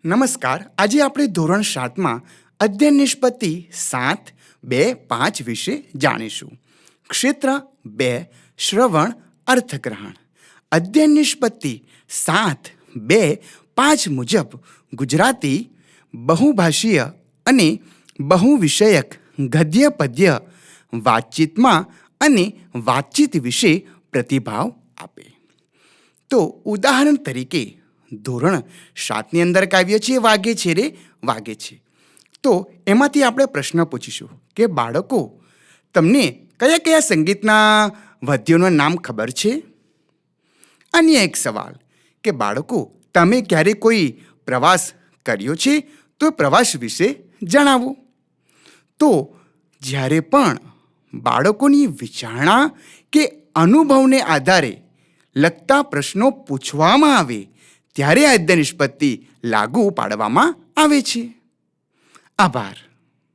નમસ્કાર. આજે આપણે ધોરણ 7માં અધ્યયન નિષ્પત્તિ 7.2.5 વિશે જાણીશું. ક્ષેત્ર 2 શ્રવણ અર્થગ્રહણ. અધ્યયન નિષ્પત્તિ 7.2.5 મુજબ ગુજરાતી બહુભાષીય અને બહુવિષયક ગદ્ય પદ્ય વાતચીતમાં અને વાતચીત વિશે પ્રતિભાવ આપે. તો ઉદાહરણ તરીકે ધોરણ 7ની અંદર કાવ્ય છે વાગે છે રે વાગે છે. તો એમાંથી આપણે પ્રશ્ન પૂછીશું કે બાળકો, તમને કયા કયા સંગીતના વાદ્યોનું નામ ખબર છે? અન્ય એક સવાલ કે બાળકો, તમે ક્યારે કોઈ પ્રવાસ કર્યો છે તો પ્રવાસ વિશે જણાવો. તો જ્યારે પણ બાળકોની વિચારણા કે અનુભવને આધારે લગતા પ્રશ્નો પૂછવામાં આવે ત્યારે અધ્યયન નિષ્પત્તિ લાગુ પાડવામાં આવે છે. આભાર.